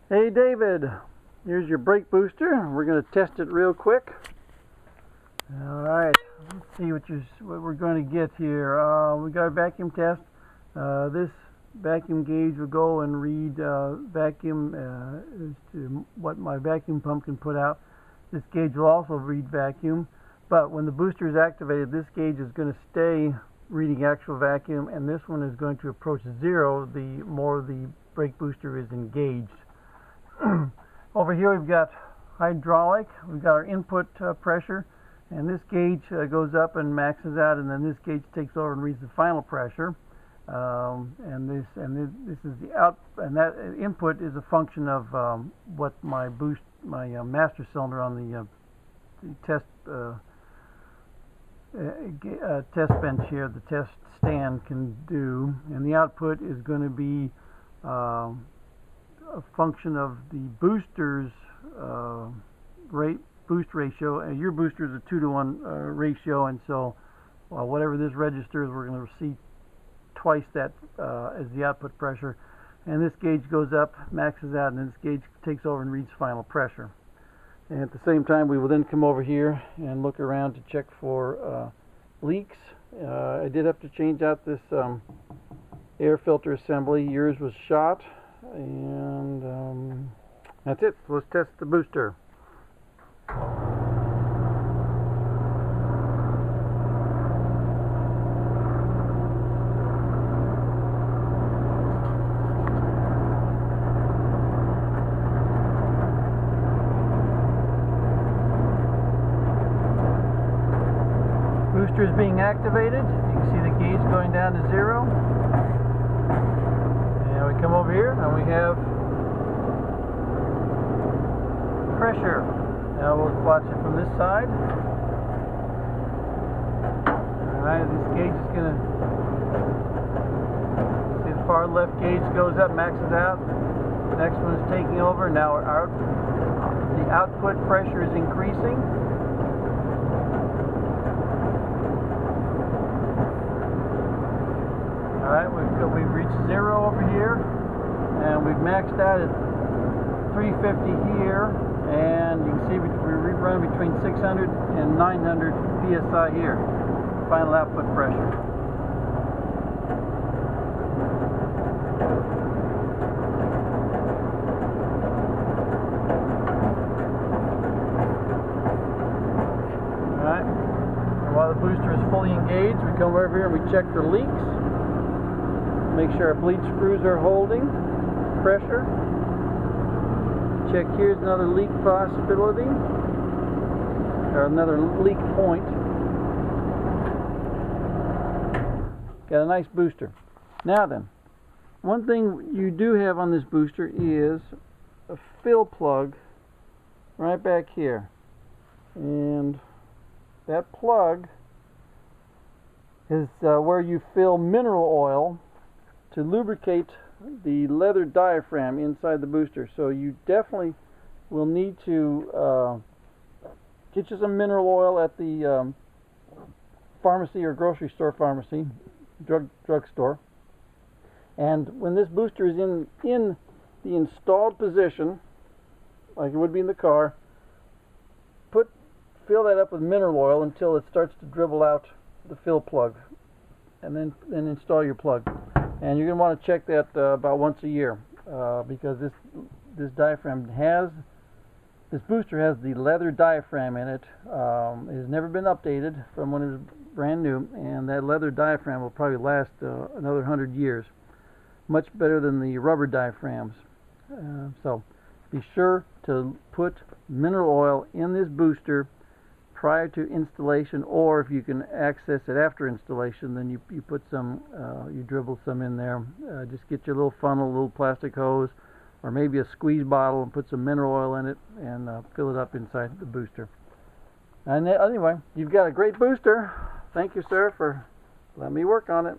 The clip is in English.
Hey David, here's your brake booster. We're going to test it real quick. Alright, let's see what we're going to get here. We got a vacuum test. This vacuum gauge will go and read vacuum as to what my vacuum pump can put out. This gauge will also read vacuum, but when the booster is activated, this gauge is going to stay reading actual vacuum, and this one is going to approach zero the more the brake booster is engaged. Over here we've got hydraulic, we've got our input pressure, and this gauge goes up and maxes out, and then this gauge takes over and reads the final pressure. And this is the out, and that input is a function of what my master cylinder on the test test bench here, the test stand, can do, and the output is going to be a function of the booster's boost ratio. Your booster is a 2-to-1 ratio, and so whatever this registers, we're going to see twice that as the output pressure. And this gauge goes up, maxes out, and this gauge takes over and reads final pressure. And at the same time, we will then come over here and look around to check for leaks. I did have to change out this air filter assembly. Yours was shot, and that's it. So let's test the booster. Booster is being activated. You can see the gauge going down to zero. And we come over here and we have pressure. Now we'll watch it from this side. Alright, this gauge is going to see the far left gauge goes up, maxes out. The next one is taking over. Now the output pressure is increasing. Alright, we've reached zero over here, and we've maxed out at 350 here, and you can see we run between 600 and 900 psi here, final output pressure. Alright, and while the booster is fully engaged, we come over here and we check for leaks. Make sure our bleed screws are holding pressure. Check, here's another leak possibility, or another leak point. Got a nice booster. Now then, one thing you do have on this booster is a fill plug right back here, and that plug is where you fill mineral oil to lubricate the leather diaphragm inside the booster. So you definitely will need to get you some mineral oil at the pharmacy or grocery store pharmacy, drugstore. And when this booster is in the installed position, like it would be in the car, fill that up with mineral oil until it starts to dribble out the fill plug, and then install your plug. And you're going to want to check that about once a year, because this booster has the leather diaphragm in it. It has never been updated from when it was brand new, and that leather diaphragm will probably last another 100 years. Much better than the rubber diaphragms. So be sure to put mineral oil in this booster prior to installation, or if you can access it after installation, then you put some, you dribble some in there. Just get your little funnel, a little plastic hose, or maybe a squeeze bottle, and put some mineral oil in it, and fill it up inside the booster. And anyway, you've got a great booster. Thank you, sir, for letting me work on it.